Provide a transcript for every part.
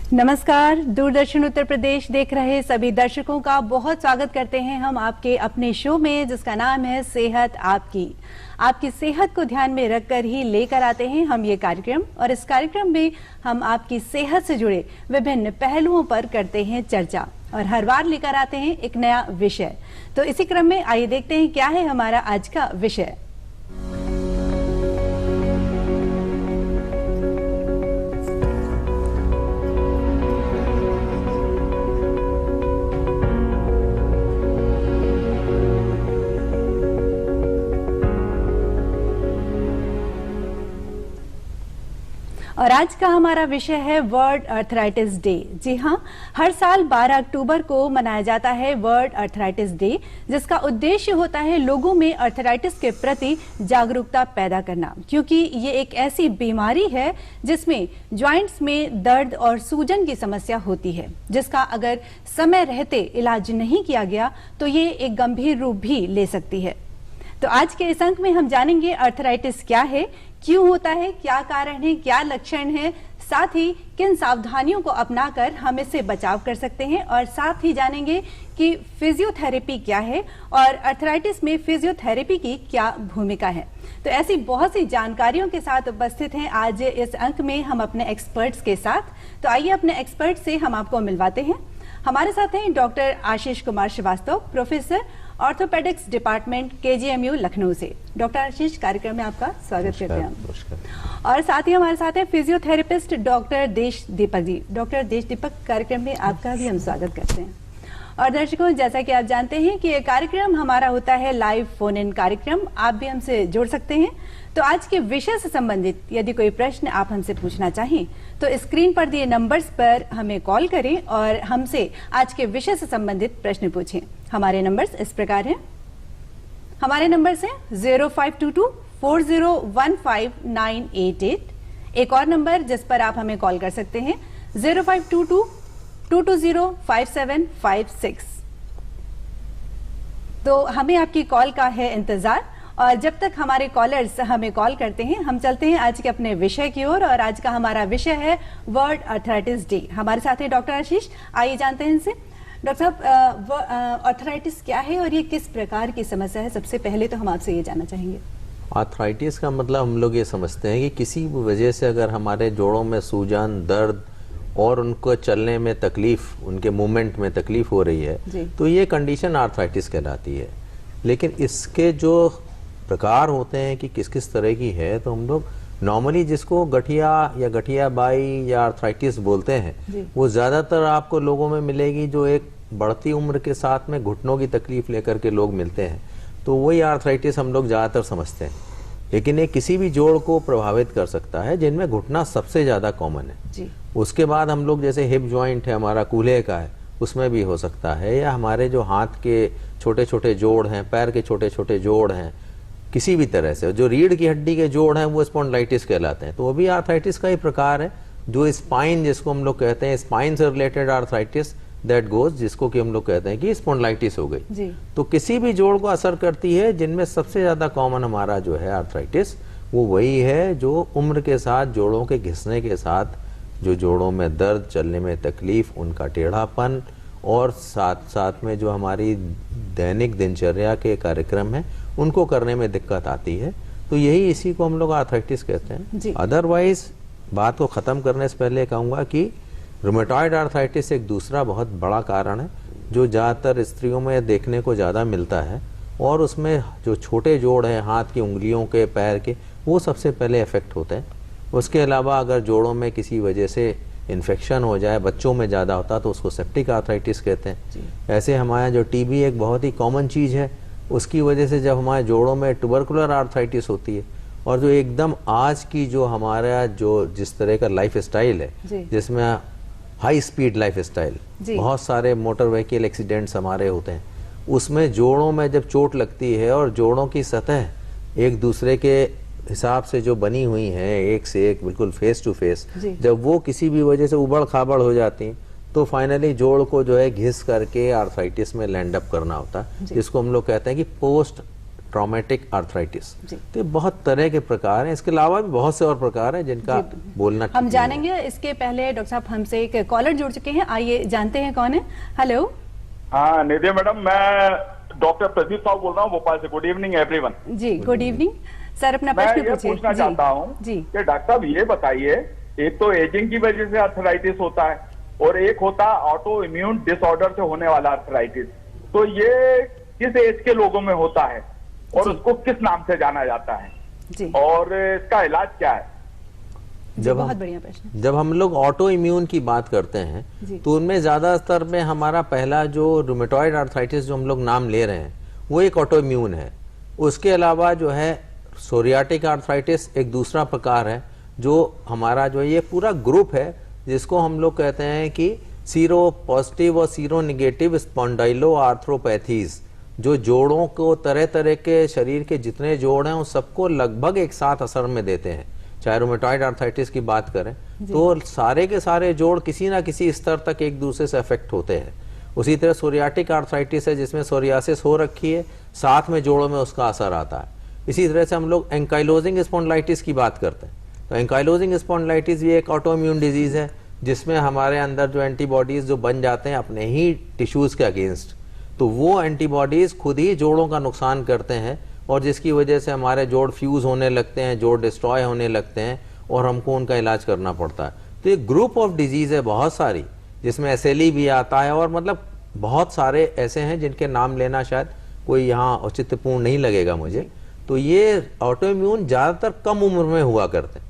नमस्कार, दूरदर्शन उत्तर प्रदेश देख रहे सभी दर्शकों का बहुत स्वागत करते हैं हम आपके अपने शो में, जिसका नाम है सेहत आपकी। आपकी सेहत को ध्यान में रखकर ही लेकर आते हैं हम ये कार्यक्रम, और इस कार्यक्रम में हम आपकी सेहत से जुड़े विभिन्न पहलुओं पर करते हैं चर्चा, और हर बार लेकर आते हैं एक नया विषय। तो इसी क्रम में आइए देखते हैं क्या है हमारा आज का विषय। और आज का हमारा विषय है वर्ल्ड अर्थराइटिस डे। जी हाँ, हर साल 12 अक्टूबर को मनाया जाता है वर्ल्ड अर्थराइटिस डे, जिसका उद्देश्य होता है लोगों में अर्थराइटिस के प्रति जागरूकता पैदा करना, क्योंकि ये एक ऐसी बीमारी है जिसमें जॉइंट्स में दर्द और सूजन की समस्या होती है, जिसका अगर समय रहते इलाज नहीं किया गया तो ये एक गंभीर रूप भी ले सकती है। तो आज के इस अंक में हम जानेंगे अर्थराइटिस क्या है, क्यों होता है, क्या कारण है, क्या लक्षण है, साथ ही किन सावधानियों को अपनाकर हम इससे बचाव कर सकते हैं, और साथ ही जानेंगे कि फिजियोथेरेपी क्या है और अर्थराइटिस में फिजियोथेरेपी की क्या भूमिका है। तो ऐसी बहुत सी जानकारियों के साथ उपस्थित हैं आज इस अंक में हम अपने एक्सपर्ट्स के साथ। तो आइए अपने एक्सपर्ट से हम आपको मिलवाते हैं। हमारे साथ हैं doctor Ashish Kumar Srivastava, professor orthopaedics department KGMU Lucknow से। डॉक्टर आशीष, कार्यक्रम में आपका स्वागत करते हैं। और साथ ही हमारे साथ हैं फिजियोथेरेपिस्ट डॉक्टर देश दीपक जी। डॉक्टर देश दीपक, कार्यक्रम में आपका भी हम स्वागत करते हैं। और दर्शकों, जैसा कि आप जानते हैं कि ये कार्यक्रम हमारा होता है लाइव फोन इन कार्यक्रम, आप भी हमसे जुड़ सकते हैं। तो आज के विषय से संबंधित यदि कोई प्रश्न आप हमसे पूछना चाहें तो स्क्रीन पर दिए नंबर्स पर हमें कॉल करें और हमसे आज के विषय से संबंधित प्रश्न पूछें। हमारे नंबर्स इस प्रकार हैं। हमारे नंबर्स हैं 0522401598। एक और नंबर जिस पर आप हमें कॉल कर सकते हैं 052222055756। तो हमें आपकी कॉल का है इंतजार, और जब तक हमारे कॉलर्स हमें कॉल करते हैं हम चलते हैं आज के अपने विषय की ओर। और आज का हमारा विषय है वर्ल्ड अर्थराइटिस डे। हमारे साथ हैं डॉक्टर आशीष, आइए जानते हैं इनसे। डॉक्टर साहब, अर्थराइटिस क्या है और ये किस प्रकार की समस्या है? सबसे पहले तो हम आपसे ये जानना चाहेंगे। आर्थराइटिस का मतलब हम लोग ये समझते हैं कि किसी वजह से अगर हमारे जोड़ों में सूजन, दर्द और उनको चलने में तकलीफ, उनके मूवमेंट में तकलीफ हो रही है, तो ये कंडीशन आर्थराइटिस कहलाती है। लेकिन इसके जो प्रकार होते हैं कि किस किस तरह की है, तो हम लोग नॉर्मली जिसको गठिया या गठिया बाई या आर्थराइटिस बोलते हैं, वो ज़्यादातर आपको लोगों में मिलेगी जो एक बढ़ती उम्र के साथ में घुटनों की तकलीफ लेकर के लोग मिलते हैं, तो वही आर्थराइटिस हम लोग ज़्यादातर समझते हैं। लेकिन ये किसी भी जोड़ को प्रभावित कर सकता है, जिनमें घुटना सबसे ज़्यादा कॉमन है। उसके बाद हम लोग जैसे हिप जॉइंट है हमारा, कूल्हे का है, उसमें भी हो सकता है, या हमारे जो हाथ के छोटे छोटे जोड़ हैं, पैर के छोटे छोटे जोड़ हैं, किसी भी तरह से जो रीढ़ की हड्डी के जोड़ हैं वो स्पॉन्डिलाइटिस कहलाते हैं। तो वो भी आर्थराइटिस का ही प्रकार है। जो स्पाइन जिसको हम लोग कहते हैं, स्पाइन से रिलेटेड आर्थराइटिस दैट गोज, जिसको कि हम लोग कहते हैं कि स्पॉन्डिलाइटिस हो गई, तो किसी भी जोड़ को असर करती है। जिनमें सबसे ज्यादा कॉमन हमारा जो है आर्थराइटिस, वो वही है जो उम्र के साथ जोड़ों के घिसने के साथ जो जोड़ों में दर्द, चलने में तकलीफ, उनका टेढ़ापन, और साथ साथ में जो हमारी दैनिक दिनचर्या के कार्यक्रम है उनको करने में दिक्कत आती है। तो यही इसी को हम लोग आर्थराइटिस कहते हैं। अदरवाइज बात को ख़त्म करने से पहले कहूँगा कि रूमेटॉइड आर्थराइटिस एक दूसरा बहुत बड़ा कारण है जो ज़्यादातर स्त्रियों में देखने को ज़्यादा मिलता है, और उसमें जो छोटे जोड़ हैं हाथ की उंगलियों के, पैर के, वो सबसे पहले इफेक्ट होते हैं। उसके अलावा अगर जोड़ों में किसी वजह से इन्फेक्शन हो जाए, बच्चों में ज़्यादा होता है तो उसको सेप्टिक आर्थराइटिस कहते हैं। ऐसे हमारा जो टीबी एक बहुत ही कॉमन चीज़ है, उसकी वजह से जब हमारे जोड़ों में ट्यूबरकुलर आर्थराइटिस होती है, और जो एकदम आज की जो हमारा जो जिस तरह का लाइफ स्टाइल है, जिसमें हाई स्पीड लाइफ स्टाइल, बहुत सारे मोटर व्हीकल एक्सीडेंट्स हमारे होते हैं, उसमें जोड़ों में जब चोट लगती है और जोड़ों की सतह एक दूसरे के हिसाब से जो बनी हुई हैं, एक से एक बिल्कुल फेस टू फेस, जब वो किसी भी वजह से उबड़ खाबड़ हो जाती हैं, तो फाइनली जोड़ को जो है घिस करके आर्थराइटिस में लैंड अप करना होता है, जिसको हम लोग कहते हैं कि पोस्ट ट्रॉमेटिक आर्थराइटिस। तो बहुत तरह के प्रकार हैं, इसके अलावा भी बहुत से और प्रकार हैं जिनका बोलना हम जानेंगे। इसके पहले डॉक्टर साहब हमसे एक कॉलर जुड़ चुके हैं, आइए जानते हैं कौन है। हेलो। हाँ निधि मैडम, मैं डॉक्टर प्रदीप साहू बोल रहा हूँ भोपाल से। Good evening everyone. जी गुड इवनिंग सर, अपना प्रश्न पूछिए। पूछना चाहता हूँ कि डॉक्टर साहब ये बताइए, एक तो एजिंग की वजह से आर्थराइटिस होता है और एक होता है ऑटो इम्यून डिसऑर्डर से होने वाला आर्थराइटिस, तो ये किस एज के लोगों में होता है और उसको किस नाम से जाना जाता है जी, और इसका इलाज क्या है? बहुत बढ़िया प्रश्न। जब हम लोग ऑटो इम्यून की बात करते हैं तो उनमें ज्यादातर में हमारा पहला जो रूमेटॉइड आर्थराइटिस जो हम लोग नाम ले रहे हैं वो एक ऑटो इम्यून है। उसके अलावा जो है सोरियाटिक आर्थराइटिस एक दूसरा प्रकार है, जो हमारा जो ये पूरा ग्रुप है जिसको हम लोग कहते हैं कि सीरो पॉजिटिव और सीरो निगेटिव स्पॉन्डाइलो आर्थ्रोपैथीज, जो जोड़ों को तरह तरह के शरीर के जितने जोड़ हैं उन सबको लगभग एक साथ असर में देते हैं। चाहे रूमेटॉइड आर्थराइटिस की बात करें तो सारे के सारे जोड़ किसी ना किसी स्तर तक एक दूसरे से अफेक्ट होते हैं। उसी तरह सोरियाटिक आर्थराइटिस है जिसमें सोरियासिस हो रखी है, साथ में जोड़ों में उसका असर आता है। इसी तरह से हम लोग एंकाइलोजिंग स्पॉन्डिलाइटिस की बात करते हैं, तो एंकाइलोजिंग स्पॉन्डिलाइटिस भी एक ऑटो इम्यून डिजीज है जिसमें हमारे अंदर जो एंटीबॉडीज जो बन जाते हैं अपने ही टिश्यूज के अगेंस्ट, तो वो एंटीबॉडीज खुद ही जोड़ों का नुकसान करते हैं और जिसकी वजह से हमारे जोड़ फ्यूज होने लगते हैं, जोड़ डिस्ट्रॉय होने लगते हैं और हमको उनका इलाज करना पड़ता है। तो ये ग्रुप ऑफ डिजीज है बहुत सारी, जिसमें SLE भी आता है और मतलब बहुत सारे ऐसे हैं जिनके नाम लेना शायद कोई यहाँ औचित्यपूर्ण नहीं लगेगा मुझे। तो ये ऑटो इम्यून ज़्यादातर कम उम्र में हुआ करते हैं।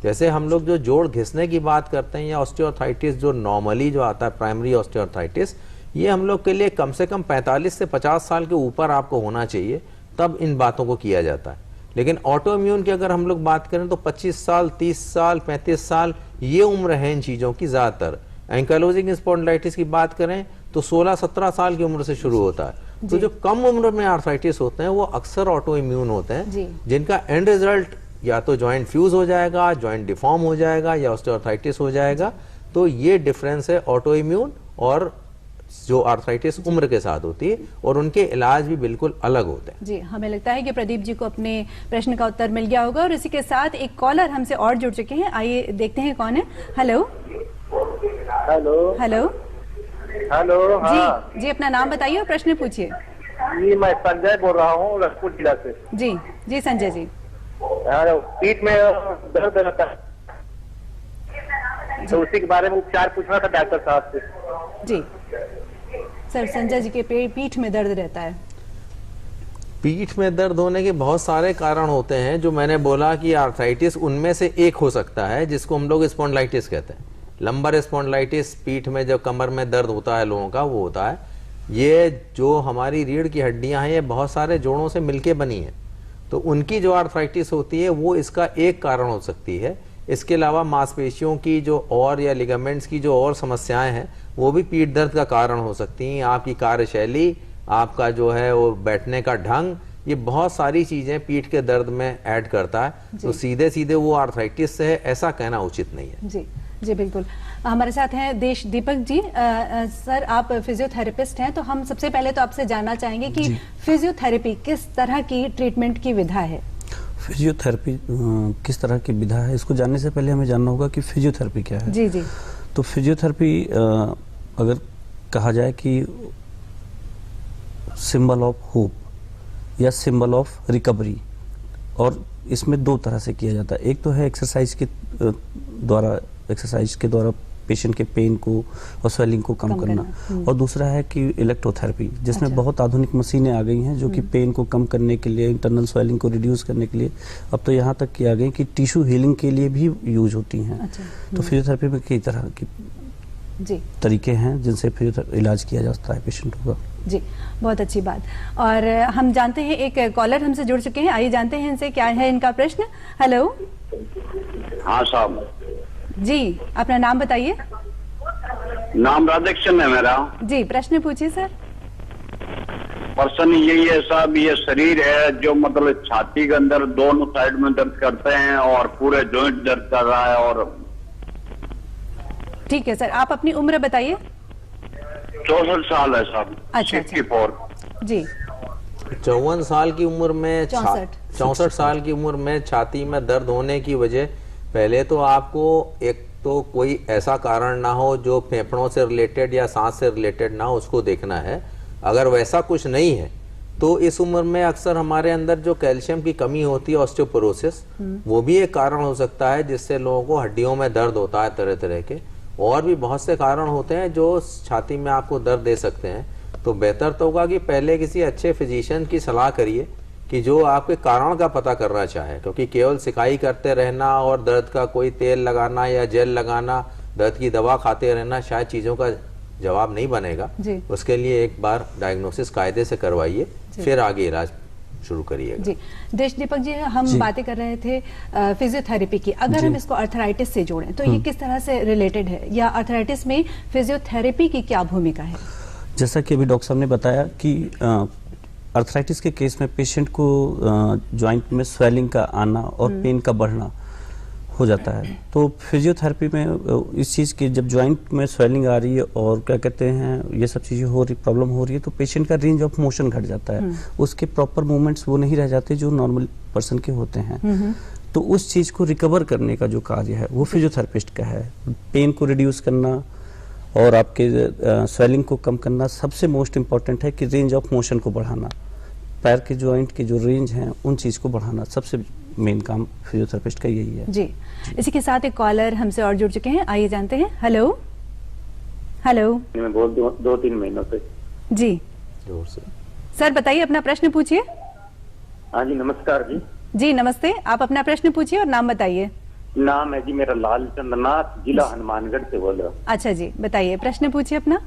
जैसे हम लोग जो जोड़ घिसने की बात करते हैं या ऑस्टियोआर्थराइटिस जो नॉर्मली जो आता है प्राइमरी ऑस्टियोआर्थराइटिस, ये हम लोग के लिए कम से कम 45 से 50 साल के ऊपर आपको होना चाहिए, तब इन बातों को किया जाता है। लेकिन ऑटो इम्यून की अगर हम लोग बात करें तो 25 साल 30 साल 35 साल ये उम्र है इन चीज़ों की ज़्यादातर। एंकाइलोजिंग स्पॉन्डिलाइटिस की बात करें तो 16-17 साल की उम्र से शुरू होता है। तो जो कम उम्र में आर्थराइटिस होते हैं वो अक्सर ऑटो इम्यून होते हैं, जिनका एंड रिजल्ट या तो जॉइंट फ्यूज हो जाएगा, जॉइंट डिफॉर्म हो जाएगा या ऑस्टियोआर्थराइटिस हो जाएगा। तो ये डिफरेंस है ऑटो इम्यून और जो आर्थराइटिस उम्र के साथ होती है, और उनके इलाज भी बिल्कुल अलग होते हैं। जी, हमें लगता है कि प्रदीप जी को अपने प्रश्न का उत्तर मिल गया होगा और इसी के साथ एक कॉलर हमसे और जुड़ चुके हैं, आइए देखते हैं कौन है। Hello hello hello hello. हाँ जी, अपना नाम बताइए और प्रश्न पूछिए। जी, मैं संजय बोल रहा हूँ लखनऊ जिला से। जी जी संजय जी। पीठ में दर्द रहता है तो उसी के बारे में उपचार पूछना था डॉक्टर साहब से। जी सर, संजय जी के पीठ में दर्द रहता है। पीठ में दर्द होने के बहुत सारे कारण होते हैं, जो मैंने बोला कि आर्थराइटिस उनमें से एक हो सकता है जिसको हम लोग स्पॉन्डिलाइटिस कहते हैं। लंबर स्पॉन्डिलाइटिस, पीठ में जो कमर में दर्द होता है लोगों का, वो होता है। ये जो हमारी रीढ़ की हड्डियां हैं ये बहुत सारे जोड़ों से मिलके बनी है, तो उनकी जो आर्थराइटिस होती है वो इसका एक कारण हो सकती है। इसके अलावा मांसपेशियों की जो और या लिगामेंट्स की जो और समस्याएं हैं वो भी पीठ दर्द का कारण हो सकती हैं। आपकी कार्यशैली, आपका जो है वो बैठने का ढंग, ये बहुत सारी चीजें पीठ के दर्द में ऐड करता है। तो सीधे सीधे वो आर्थराइटिस से है ऐसा कहना उचित नहीं है। जी जी बिल्कुल। हमारे साथ हैं देश दीपक जी। सर, आप फिजियोथेरेपिस्ट हैं, तो हम सबसे पहले तो आपसे जानना चाहेंगे कि फिजियोथेरेपी किस तरह की ट्रीटमेंट की विधा है? फिजियोथेरेपी किस तरह की विधा है, इसको जानने से पहले हमें जानना होगा कि फिजियोथेरेपी क्या है। जी जी। तो फिजियोथेरेपी अगर कहा जाए कि सिंबल ऑफ होप या सिंबल ऑफ रिकवरी, और इसमें दो तरह से किया जाता है। एक तो है एक्सरसाइज के द्वारा पेशेंट के पेन को और स्वेलिंग को कम करना, और दूसरा है कि इलेक्ट्रोथेरेपी, जिसमें बहुत आधुनिक मशीनें आ गई हैं जो कि पेन को कम करने के लिए, इंटरनल स्वेलिंग को रिड्यूस करने के लिए, अब तो यहाँ तक कि आ गई कि टिश्यू हीलिंग के लिए भी यूज होती हैं। तो फिजियोथेरेपी में कई तरह की तरीके हैं जिनसे फिर इलाज किया जाता है पेशेंटों का। जी, बहुत अच्छी बात। और हम जानते हैं एक कॉलर हमसे जुड़ चुके हैं, आइए जानते हैं इनसे क्या है इनका प्रश्न। हेलो। हाँ साहब जी, अपना नाम बताइए। नाम राधेकृष्ण है मेरा। जी, प्रश्न पूछिए सर। प्रश्न यही है साहब, ये शरीर है जो मतलब छाती के अंदर दोनों साइड में दर्द करते हैं और पूरे जॉइंट दर्द कर रहा है। और ठीक है सर, आप अपनी उम्र बताइए। 64 साल है साहब। अच्छा, 64। जी 54 साल की उम्र में 64 साल की उम्र में छाती में दर्द होने की वजह, पहले तो आपको एक तो कोई ऐसा कारण ना हो जो फेफड़ों से रिलेटेड या सांस से रिलेटेड ना हो, उसको देखना है। अगर वैसा कुछ नहीं है तो इस उम्र में अक्सर हमारे अंदर जो कैल्शियम की कमी होती है, ऑस्टियोपोरोसिस, वो भी एक कारण हो सकता है जिससे लोगों को हड्डियों में दर्द होता है तरह तरह के। और भी बहुत से कारण होते हैं जो छाती में आपको दर्द दे सकते हैं। तो बेहतर तो होगा कि पहले किसी अच्छे फिजिशियन की सलाह करिए कि जो आपके कारण का पता करना चाहे, क्योंकि केवल सिकाई करते रहना और दर्द का कोई तेल लगाना या जेल लगाना, दर्द की दवा खाते रहना शायद चीज़ों का जवाब नहीं बनेगा। उसके लिए एक बार डायग्नोसिस कायदे से करवाइए, फिर आगे इलाज शुरू करिएगा। जी देश दीपक जी, हम बातें कर रहे थे फिजियोथेरेपी की। अगर हम इसको अर्थराइटिस से जोड़ें तो ये किस तरह से रिलेटेड है, या अर्थराइटिस में फिजियोथेरेपी की क्या भूमिका है? जैसा कि अभी डॉक्टर साहब ने बताया कि अर्थराइटिस के केस में पेशेंट को जॉइंट में स्वेलिंग का आना और पेन का बढ़ना हो जाता है। तो फिजियोथेरेपी में इस चीज़ की, जब जॉइंट में स्वेलिंग आ रही है और क्या कहते हैं ये सब चीज़ें हो रही, प्रॉब्लम हो रही है, तो पेशेंट का रेंज ऑफ मोशन घट जाता है। उसके प्रॉपर मूवमेंट्स वो नहीं रह जाते जो नॉर्मल पर्सन के होते हैं। तो उस चीज़ को रिकवर करने का जो कार्य है वो फिजियोथेरेपिस्ट का है। पेन को रिड्यूस करना और आपके स्वेलिंग को कम करना, सबसे मोस्ट इम्पॉर्टेंट है कि रेंज ऑफ मोशन को बढ़ाना, पैर के जॉइंट के जो रेंज हैं उन चीज़ को बढ़ाना, सबसे मेन काम फिजियोथेरेपिस्ट का यही है। जी, इसी के साथ एक कॉलर हमसे और जुड़ चुके हैं, आइए जानते हैं। हेलो हेलो, मैं बोल 2-3 महीनों से। जी जोर से सर बताइए, अपना प्रश्न पूछिए। हाँ जी, नमस्कार जी। जी नमस्ते, आप अपना प्रश्न पूछिए और नाम बताइए। नाम है जी मेरा लाल चंद्रनाथ, जिला हनुमानगढ़ से बोल रहा हूँ। अच्छा जी, बताइए, प्रश्न पूछिए अपना।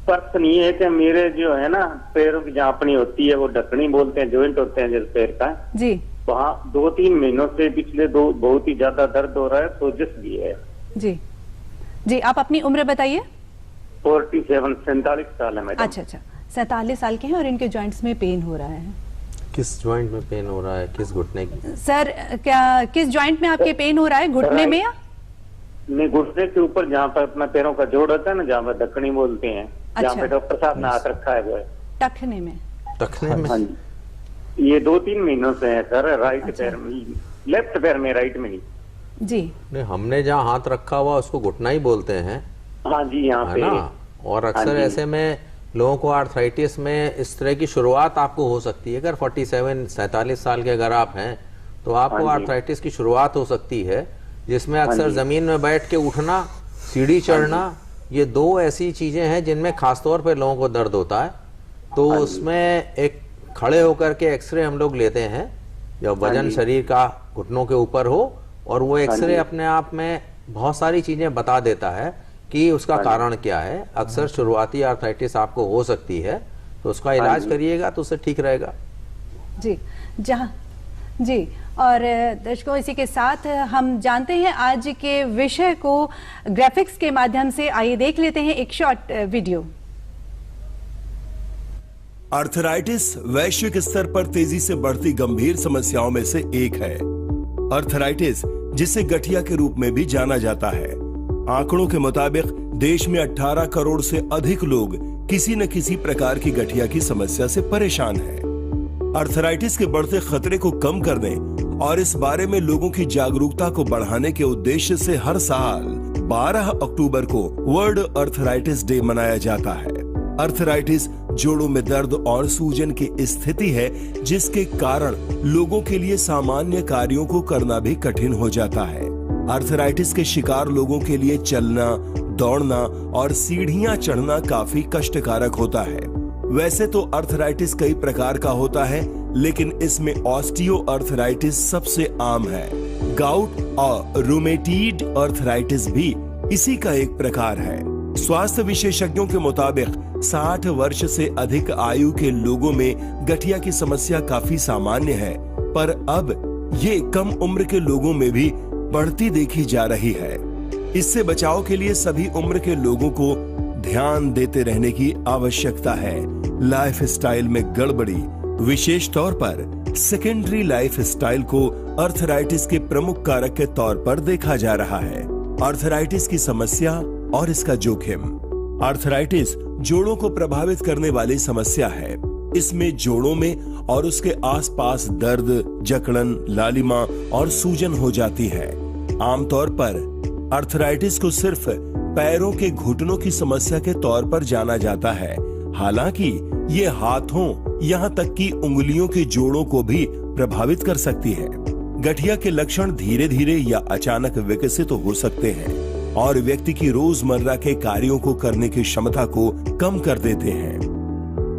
प्रश्न ये है कि मेरे जो है ना पैरों की जहाँ अपनी होती है वो ढकनी बोलते हैं, जॉइंट होते हैं जैसे पैर का जी, वहाँ 2-3 महीनों से पिछले बहुत ही ज्यादा दर्द हो रहा है, सोजिश भी है। जी जी, आप अपनी उम्र बताइए। 47 साल है मैडम। अच्छा, 47 साल के हैं और इनके जॉइंट्स में पेन हो रहा है। किस जॉइंट में पेन हो रहा है, किस घुटने की? सर क्या किस जॉइंट में आपके पेन हो रहा है, घुटने में या? नहीं, घुटने के ऊपर जहाँ पर अपना पैरों का जोड़ होता है ना, जहाँ पर ढकनी बोलते हैं, जहाँ पे डॉक्टर साहब ने हाथ रखा है वो है टखने में। टखने में? हाँ जी, ये 2-3 महीनों से है सर, राइट पैर में, लेफ्ट पैर में, राइट में नहीं। जी नहीं, हमने जहाँ हाथ रखा हुआ उसको घुटना ही बोलते हैं। हाँ जी, यहाँ पे ना। और अक्सर ऐसे में लोगों को आर्थराइटिस में इस तरह की शुरुआत आपको हो सकती है। अगर 47 साल के अगर आप हैं तो आपको आर्थराइटिस की शुरुआत हो सकती है, जिसमें अक्सर जमीन में बैठ के उठना, सीढ़ी चढ़ना, ये 2 ऐसी चीजें हैं जिनमें खासतौर पर लोगों को दर्द होता है। तो उसमें एक खड़े होकर के एक्सरे हम लोग लेते हैं जब वजन शरीर का घुटनों के ऊपर हो, और वो एक्सरे अपने आप में बहुत सारी चीजें बता देता है कि उसका कारण क्या है। अक्सर शुरुआती आर्थराइटिस आपको हो सकती है, तो उसका इलाज करिएगा तो उससे ठीक रहेगा। जी जी, और दर्शकों इसी के साथ हम जानते हैं आज के विषय को ग्राफिक्स के माध्यम से। आइए देख लेते हैं एक शॉर्ट वीडियो। आर्थराइटिस वैश्विक स्तर पर तेजी से बढ़ती गंभीर समस्याओं में से एक है। आर्थराइटिस, जिसे गठिया के रूप में भी जाना जाता है, आंकड़ों के मुताबिक देश में 18 करोड़ से अधिक लोग किसी न किसी प्रकार की गठिया की समस्या से परेशान हैं। आर्थराइटिस के बढ़ते खतरे को कम करने और इस बारे में लोगों की जागरूकता को बढ़ाने के उद्देश्य से हर साल 12 अक्टूबर को वर्ल्ड आर्थराइटिस डे मनाया जाता है। आर्थराइटिस जोड़ों में दर्द और सूजन की स्थिति है जिसके कारण लोगों के लिए सामान्य कार्यों को करना भी कठिन हो जाता है। आर्थराइटिस के शिकार लोगों के लिए चलना, दौड़ना और सीढ़ियां चढ़ना काफी कष्टकारक होता है। वैसे तो आर्थराइटिस कई प्रकार का होता है, लेकिन इसमें ऑस्टियो आर्थराइटिस सबसे आम है। गाउट और रूमेटॉइड आर्थराइटिस भी इसी का एक प्रकार है। स्वास्थ्य विशेषज्ञों के मुताबिक 60 वर्ष से अधिक आयु के लोगों में गठिया की समस्या काफी सामान्य है, पर अब ये कम उम्र के लोगों में भी बढ़ती देखी जा रही है। इससे बचाव के लिए सभी उम्र के लोगों को ध्यान देते रहने की आवश्यकता है। लाइफस्टाइल में गड़बड़ी, विशेष तौर पर सेकेंडरी लाइफस्टाइल को आर्थराइटिस के प्रमुख कारक के तौर पर देखा जा रहा है। आर्थराइटिस की समस्या और इसका जोखिम। आर्थराइटिस जोड़ों को प्रभावित करने वाली समस्या है। इसमें जोड़ों में और उसके आसपास दर्द, जकड़न, लालिमा और सूजन हो जाती है। आमतौर पर अर्थराइटिस को सिर्फ पैरों के घुटनों की समस्या के तौर पर जाना जाता है, हालांकि ये हाथों यहाँ तक कि उंगलियों के जोड़ों को भी प्रभावित कर सकती है। गठिया के लक्षण धीरे धीरे या अचानक विकसित हो सकते हैं और व्यक्ति की रोजमर्रा के कार्यों को करने की क्षमता को कम कर देते हैं।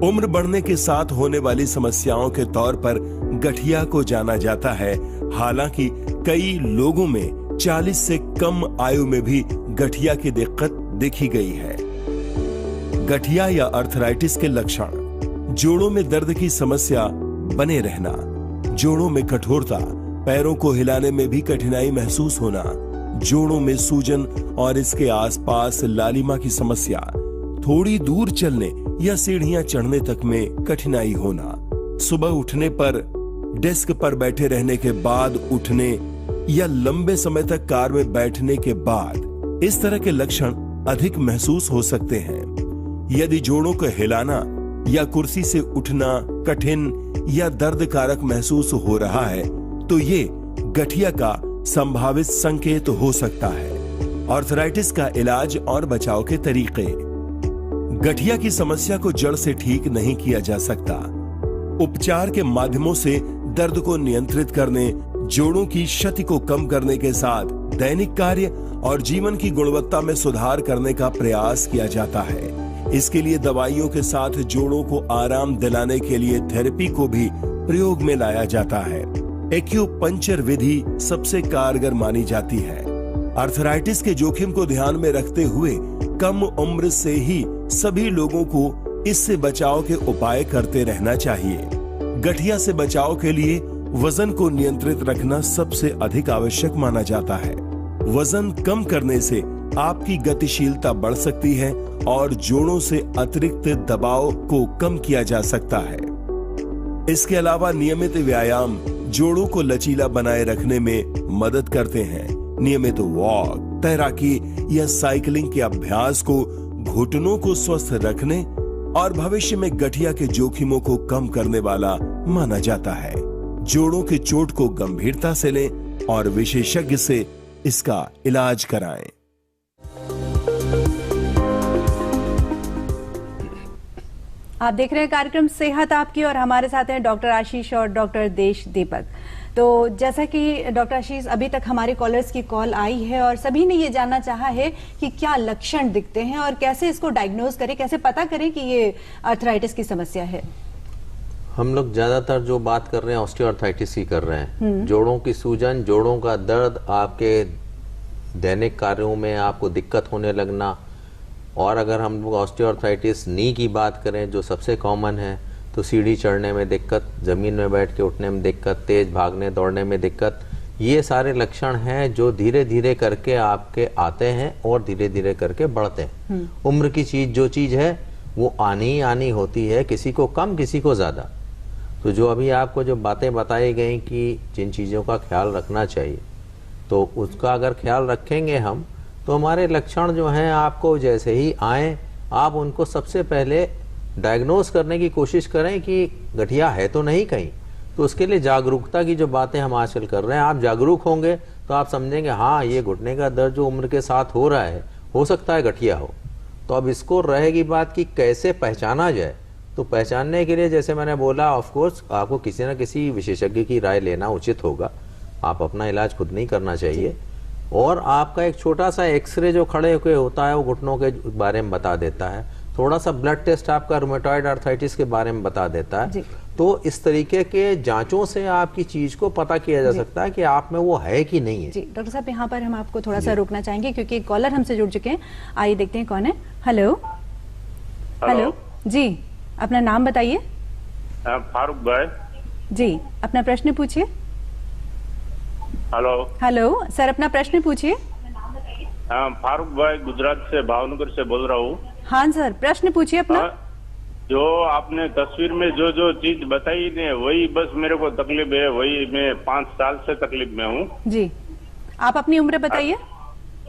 उम्र बढ़ने के साथ होने वाली समस्याओं के तौर पर गठिया को जाना जाता है, हालांकि कई लोगों में 40 से कम आयु में भी गठिया की दिक्कत देखी गई है। गठिया या अर्थराइटिस के लक्षण: जोड़ों में दर्द की समस्या बने रहना, जोड़ों में कठोरता, पैरों को हिलाने में भी कठिनाई महसूस होना, जोड़ों में सूजन और इसके आसपास लालिमा की समस्या, थोड़ी दूर चलने या सीढ़ियां चढ़ने तक में कठिनाई होना, सुबह उठने पर, डेस्क पर बैठे रहने के बाद उठने या लंबे समय तक कार में बैठने के बाद इस तरह के लक्षण अधिक महसूस हो सकते हैं। यदि जोड़ों को हिलाना या कुर्सी से उठना कठिन या दर्द कारक महसूस हो रहा है तो ये गठिया का संभावित संकेत हो सकता है। आर्थराइटिस का इलाज और बचाव के तरीके: गठिया की समस्या को जड़ से ठीक नहीं किया जा सकता। उपचार के माध्यमों से दर्द को नियंत्रित करने, जोड़ों की क्षति को कम करने के साथ दैनिक कार्य और जीवन की गुणवत्ता में सुधार करने का प्रयास किया जाता है। इसके लिए दवाइयों के साथ जोड़ों को आराम दिलाने के लिए थेरेपी को भी प्रयोग में लाया जाता है। एक्यूपंक्चर विधि सबसे कारगर मानी जाती है। आर्थराइटिस के जोखिम को ध्यान में रखते हुए कम उम्र से ही सभी लोगों को इससे बचाव के उपाय करते रहना चाहिए। गठिया से बचाव के लिए वजन को नियंत्रित रखना सबसे अधिक आवश्यक माना जाता है। वजन कम करने से आपकी गतिशीलता बढ़ सकती है और जोड़ों से अतिरिक्त दबाव को कम किया जा सकता है। इसके अलावा नियमित व्यायाम जोड़ों को लचीला बनाए रखने में मदद करते हैं। नियमित वॉक, तैराकी या साइकिलिंग के अभ्यास को घुटनों को स्वस्थ रखने और भविष्य में गठिया के जोखिमों को कम करने वाला माना जाता है। जोड़ों की चोट को गंभीरता से लें और विशेषज्ञ से इसका इलाज कराएं। आप देख रहे हैं कार्यक्रम सेहत आपकी और हमारे साथ हैं डॉक्टर आशीष और डॉक्टर देश दीपक। तो जैसा कि डॉक्टर आशीष, अभी तक हमारे कॉलर्स की कॉल आई है और सभी ने ये जानना चाहा है कि क्या लक्षण दिखते हैं और कैसे इसको डायग्नोज करें, कैसे पता करें कि ये आर्थराइटिस की समस्या है। हम लोग ज्यादातर जो बात कर रहे हैं ऑस्टियोआर्थराइटिस की कर रहे हैं। जोड़ों की सूजन, जोड़ों का दर्द, आपके दैनिक कार्यों में आपको दिक्कत होने लगना, और अगर हम लोग ऑस्टियोआर्थराइटिस नी की बात करें जो सबसे कॉमन है, तो सीढ़ी चढ़ने में दिक्कत, ज़मीन में बैठ के उठने में दिक्कत, तेज भागने दौड़ने में दिक्कत, ये सारे लक्षण हैं जो धीरे धीरे करके आपके आते हैं और धीरे धीरे करके बढ़ते हैं। उम्र की चीज़ जो चीज़ है वो आनी ही आनी होती है, किसी को कम किसी को ज़्यादा। तो जो अभी आपको जो बातें बताई गई कि जिन चीज़ों का ख्याल रखना चाहिए, तो उसका अगर ख्याल रखेंगे हम, तो हमारे लक्षण जो हैं आपको जैसे ही आए, आप उनको सबसे पहले डायग्नोज करने की कोशिश करें कि गठिया है तो नहीं कहीं। तो उसके लिए जागरूकता की जो बातें हम आजकल कर रहे हैं, आप जागरूक होंगे तो आप समझेंगे हाँ ये घुटने का दर्द जो उम्र के साथ हो रहा है, हो सकता है गठिया हो। तो अब इसको रहेगी बात कि कैसे पहचाना जाए। तो पहचानने के लिए जैसे मैंने बोला, ऑफ कोर्स आपको किसी न किसी विशेषज्ञ की राय लेना उचित होगा। आप अपना इलाज खुद नहीं करना चाहिए। और आपका एक छोटा सा एक्सरे जो खड़े होकर होता है वो घुटनों के बारे में बता देता है। थोड़ा सा ब्लड टेस्ट आपका रूमेटॉइड आर्थराइटिस के बारे में बता देता है। तो इस तरीके के जांचों से आपकी चीज को पता किया जा सकता है कि आप में वो है कि नहीं है। जी डॉक्टर साहब, यहाँ पर हम आपको थोड़ा सा रोकना चाहेंगे क्योंकि कॉलर हमसे जुड़ चुके हैं। आइए देखते हैं कौन है। हेलो हेलो जी, अपना नाम बताइए। फारूक भाई जी, अपना प्रश्न पूछिए। हेलो हेलो सर, अपना प्रश्न पूछिए। फारूक भाई गुजरात से, भावनगर से बोल रहा हूँ। हाँ सर, प्रश्न पूछिए अपना। जो आपने तस्वीर में जो जो चीज बताई ने वही बस मेरे को तकलीफ है, वही मैं 5 साल से तकलीफ में हूँ। जी, आप अपनी उम्र बताइए।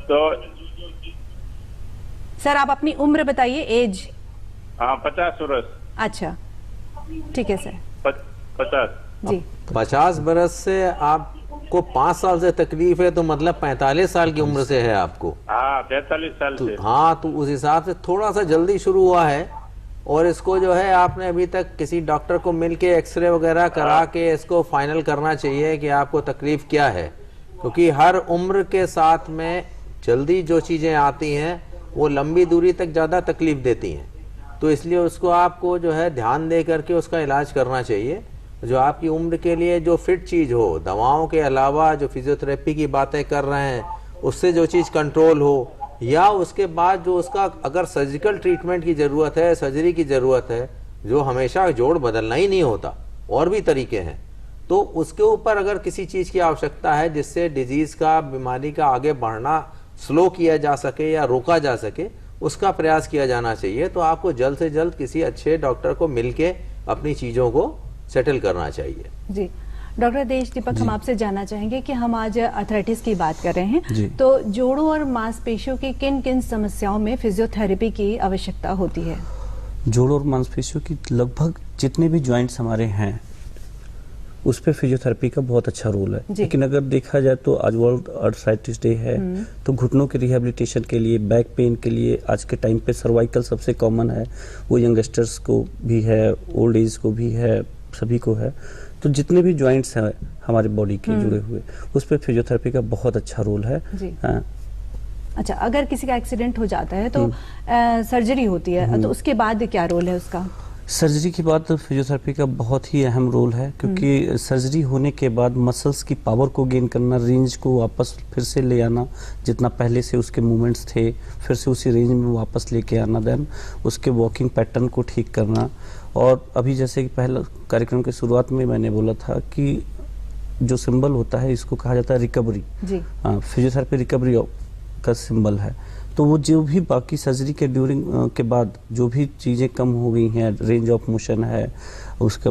तो सर आप अपनी उम्र बताइए, एज। हाँ 50 वर्ष। अच्छा, ठीक है सर। 50 जी। 50 बरस से आपको 5 साल से तकलीफ है, तो मतलब 45 साल की उम्र से है आपको। हाँ 45 साल से। हाँ, तो उस हिसाब से थोड़ा सा जल्दी शुरू हुआ है। और इसको जो है आपने अभी तक किसी डॉक्टर को मिलके एक्सरे वगैरह करा के इसको फाइनल करना चाहिए कि आपको तकलीफ क्या है, क्योंकि हर उम्र के साथ में जल्दी जो चीजें आती हैं वो लंबी दूरी तक ज्यादा तकलीफ देती हैं। तो इसलिए उसको आपको जो है ध्यान दे करके उसका इलाज करना चाहिए, जो आपकी उम्र के लिए जो फिट चीज हो, दवाओं के अलावा जो फिजियोथेरेपी की बातें कर रहे हैं उससे जो चीज कंट्रोल हो, या उसके बाद जो उसका अगर सर्जिकल ट्रीटमेंट की जरूरत है, सर्जरी की जरूरत है, जो हमेशा जोड़ बदलना ही नहीं होता, और भी तरीके हैं, तो उसके ऊपर अगर किसी चीज की आवश्यकता है जिससे डिजीज का, बीमारी का आगे बढ़ना स्लो किया जा सके या रोका जा सके, उसका प्रयास किया जाना चाहिए। तो आपको जल्द से जल्द किसी अच्छे डॉक्टर को मिलके अपनी चीजों को सेटल करना चाहिए। जी डॉक्टर देश दीपक, हम आपसे जानना चाहेंगे कि हम आज आर्थराइटिस की बात कर रहे हैं, तो जोड़ों और मांसपेशियों की किन किन समस्याओं में फिजियोथेरेपी की आवश्यकता होती है? जोड़ों और मांसपेशियों की लगभग जितने भी जॉइंट्स हमारे हैं उस पे फिजियोथेरेपी का बहुत अच्छा रोल है। लेकिन अगर देखा जाए तो आज वर्ल्ड आर्थराइटिस डे है, तो घुटनों के रिहेबिलिटेशन के लिए, बैक पेन के लिए आज के टाइम पे सर्वाइकल सबसे कॉमन है, वो यंगस्टर्स को भी है, ओल्ड एज को भी है, सभी को है। तो जितने भी जॉइंट्स हैं हमारे बॉडी के जुड़े हुए, उस पर फिजियोथेरेपी का बहुत अच्छा रोल है। अच्छा, अगर किसी का एक्सीडेंट हो जाता है तो सर्जरी होती है, तो उसके बाद क्या रोल है उसका? सर्जरी के बाद फिजियोथेरेपी का बहुत ही अहम रोल है, क्योंकि सर्जरी होने के बाद मसल्स की पावर को गेन करना, रेंज को वापस फिर से ले आना, जितना पहले से उसके मूवमेंट्स थे फिर से उसी रेंज में वापस लेके आना, देन उसके वॉकिंग पैटर्न को ठीक करना। और अभी जैसे कि पहला कार्यक्रम के शुरुआत में मैंने बोला था कि जो सिंबल होता है इसको कहा जाता है रिकवरी। फिजियोथेरेपी रिकवरी का सिंबल है। तो वो जो भी बाकी सर्जरी के ड्यूरिंग के बाद जो भी चीज़ें कम हो गई हैं, रेंज ऑफ मोशन है, उसका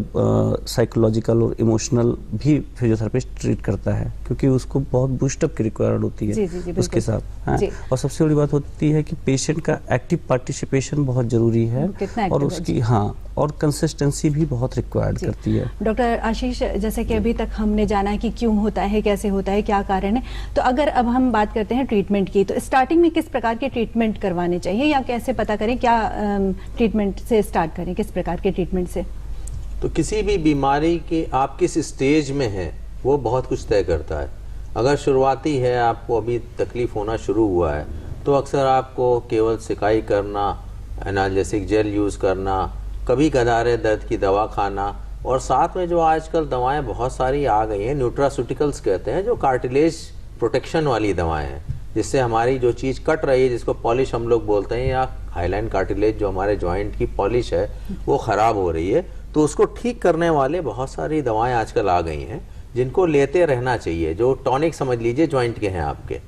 साइकोलॉजिकल और इमोशनल भी फिजियोथेरेपिस्ट ट्रीट करता है, क्योंकि उसको बहुत बूस्टअप की रिक्वायर्ड होती है उसके साथ। हाँ। और सबसे बड़ी बात होती है कि पेशेंट का एक्टिव पार्टिसिपेशन बहुत जरूरी है, और उसकी और कंसिस्टेंसी भी बहुत रिक्वायर्ड करती है। डॉक्टर आशीष, जैसे कि अभी तक हमने जाना है कि क्यों होता है, कैसे होता है, क्या कारण है, तो अगर अब हम बात करते हैं ट्रीटमेंट की, तो स्टार्टिंग में किस प्रकार के ट्रीटमेंट करवाने चाहिए, या कैसे पता करें क्या ट्रीटमेंट से स्टार्ट करें, किस प्रकार के ट्रीटमेंट से? तो किसी भी बीमारी के आप किस स्टेज में हैं वो बहुत कुछ तय करता है। अगर शुरुआती है, आपको अभी तकलीफ होना शुरू हुआ है, तो अक्सर आपको केवल सिकाई करना, एनाल्जेसिक जेल यूज़ करना, कभी कदारे दर्द की दवा खाना, और साथ में जो आजकल दवाएं बहुत सारी आ गई हैं, न्यूट्रास्यूटिकल्स कहते हैं, जो कार्टिलेज प्रोटेक्शन वाली दवाएं हैं, जिससे हमारी जो चीज़ कट रही है, जिसको पॉलिश हम लोग बोलते हैं, या हाईलाइन कार्टिलेज जो हमारे जॉइंट की पॉलिश है वो ख़राब हो रही है, तो उसको ठीक करने वाले बहुत सारी दवाएं आजकल आ गई हैं, जिनको लेते रहना चाहिए, जो टॉनिक समझ लीजिए जॉइंट के हैं आपके।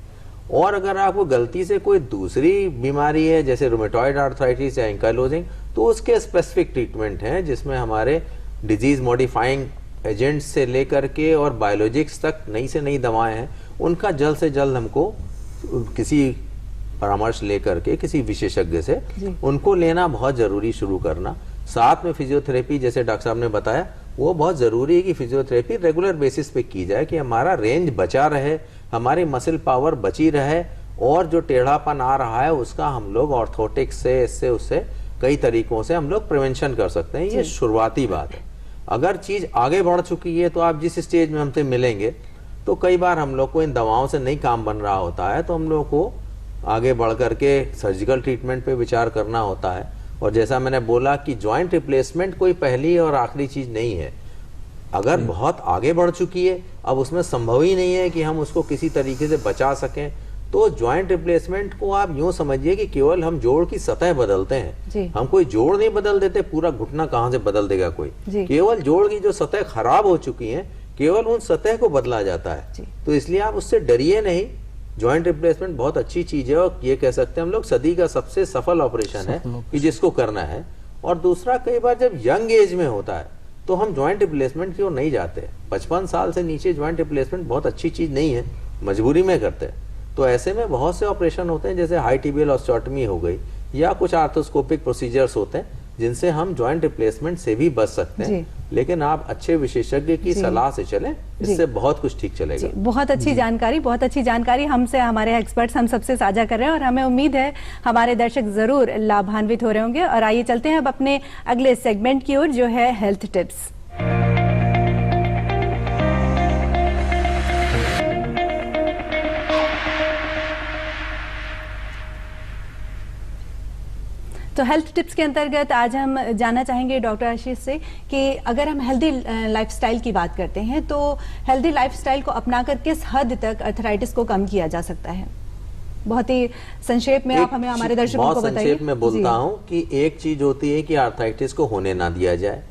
और अगर आपको गलती से कोई दूसरी बीमारी है, जैसे रूमेटॉइड आर्थराइटिस या एंकाइलोजिंग, तो उसके स्पेसिफिक ट्रीटमेंट हैं, जिसमें हमारे डिजीज मॉडिफाइंग एजेंट्स से लेकर के और बायोलॉजिक्स तक नई से नई दवाएं हैं। उनका जल्द से जल्द हमको किसी परामर्श लेकर के किसी विशेषज्ञ से उनको लेना बहुत जरूरी शुरू करना। साथ में फिजियोथेरेपी, जैसे डॉक्टर साहब ने बताया, वो बहुत ज़रूरी है कि फिजियोथेरेपी रेगुलर बेसिस पे की जाए, कि हमारा रेंज बचा रहे, हमारी मसल पावर बची रहे, और जो टेढ़ापन आ रहा है उसका हम लोग ऑर्थोटिक्स से, इससे उससे कई तरीकों से हम लोग प्रिवेंशन कर सकते हैं। ये शुरुआती बात है। अगर चीज़ आगे बढ़ चुकी है, तो आप जिस स्टेज में हमसे मिलेंगे, तो कई बार हम लोग को इन दवाओं से नहीं काम बन रहा होता है, तो हम लोग को आगे बढ़ करके सर्जिकल ट्रीटमेंट पे विचार करना होता है। और जैसा मैंने बोला कि जॉइंट रिप्लेसमेंट कोई पहली और आखिरी चीज नहीं है। अगर बहुत आगे बढ़ चुकी है, अब उसमें संभव ही नहीं है कि हम उसको किसी तरीके से बचा सकें, तो जॉइंट रिप्लेसमेंट को आप यूं समझिए कि केवल हम जोड़ की सतह बदलते हैं। हम कोई जोड़ नहीं बदल देते, पूरा घुटना कहाँ से बदल देगा कोई। केवल जोड़ की जो सतह खराब हो चुकी है, केवल उन सतह को बदला जाता है। तो इसलिए आप उससे डरिए नहीं। जॉइंट रिप्लेसमेंट बहुत अच्छी चीज है, और ये कह सकते हैं हम लोग सदी का सबसे सफल ऑपरेशन है कि जिसको करना है। और दूसरा, कई बार जब यंग एज में होता है तो हम जॉइंट रिप्लेसमेंट की ओर नहीं जाते। 55 साल से नीचे जॉइंट रिप्लेसमेंट बहुत अच्छी चीज नहीं है, मजबूरी में करते हैं। तो ऐसे में बहुत से ऑपरेशन होते हैं, जैसे हाई टिबियल ऑस्टियोटमी हो गई, या कुछ आर्थोस्कोपिक प्रोसीजर्स होते हैं, जिनसे हम जॉइंट रिप्लेसमेंट से भी बच सकते हैं। लेकिन आप अच्छे विशेषज्ञ की सलाह से चलें, इससे बहुत कुछ ठीक चलेगा। बहुत अच्छी जानकारी हमसे, हमारे एक्सपर्ट्स हम सबसे साझा कर रहे हैं और हमें उम्मीद है हमारे दर्शक जरूर लाभान्वित हो रहे होंगे। और आइए चलते हैं अब अपने अगले सेगमेंट की ओर, जो है हेल्थ टिप्स। तो हेल्थ टिप्स के अंतर्गत आज हम जानना चाहेंगे डॉक्टर आशीष से कि अगर हम हेल्दी लाइफस्टाइल की बात करते हैं तो हेल्दी लाइफस्टाइल को अपनाकर किस हद तक अर्थराइटिस को कम किया जा सकता है? बहुत ही संक्षेप में आप हमें, हमारे दर्शकों को बताइए। संक्षेप में बोलता हूं कि एक चीज होती है कि अर्थराइटिस को होने ना दिया जाए।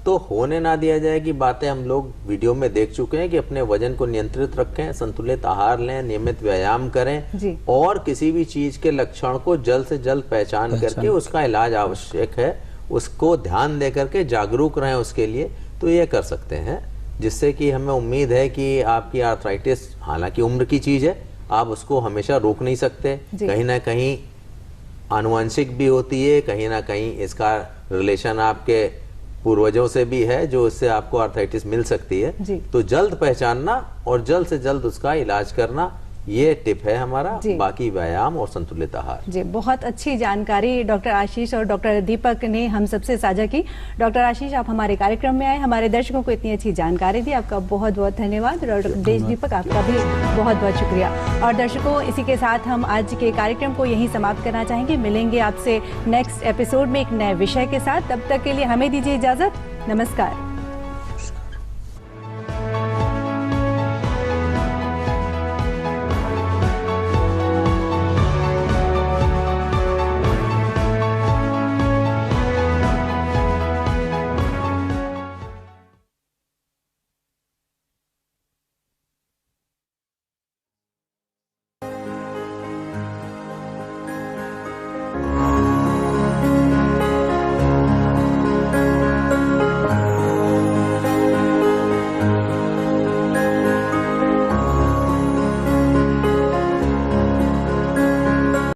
तो होने ना दिया जाए की बातें हम लोग वीडियो में देख चुके हैं कि अपने वजन को नियंत्रित रखें, संतुलित आहार लें, नियमित व्यायाम करें और किसी भी चीज के लक्षण को जल्द से जल्द पहचान करके उसका इलाज आवश्यक है, उसको ध्यान दे करके जागरूक रहें उसके लिए, तो ये कर सकते हैं। जिससे कि हमें उम्मीद है कि आपकी आर्थराइटिस, हालांकि उम्र की चीज है, आप उसको हमेशा रोक नहीं सकते, कहीं ना कहीं आनुवंशिक भी होती है, कहीं ना कहीं इसका रिलेशन आपके पूर्वजों से भी है जो इससे आपको आर्थराइटिस मिल सकती है। तो जल्द पहचानना और जल्द से जल्द उसका इलाज करना, ये टिप है हमारा। बाकी व्यायाम और संतुलित आहार। जी, बहुत अच्छी जानकारी डॉक्टर आशीष और डॉक्टर दीपक ने हम सबसे साझा की। डॉक्टर आशीष, आप हमारे कार्यक्रम में आए, हमारे दर्शकों को इतनी अच्छी जानकारी दी, आपका बहुत बहुत धन्यवाद। डॉक्टर दीपक, आपका भी बहुत बहुत शुक्रिया। और दर्शकों, इसी के साथ हम आज के कार्यक्रम को यहीं समाप्त करना चाहेंगे। मिलेंगे आपसे नेक्स्ट एपिसोड में एक नए विषय के साथ। तब तक के लिए हमें दीजिए इजाजत। नमस्कार।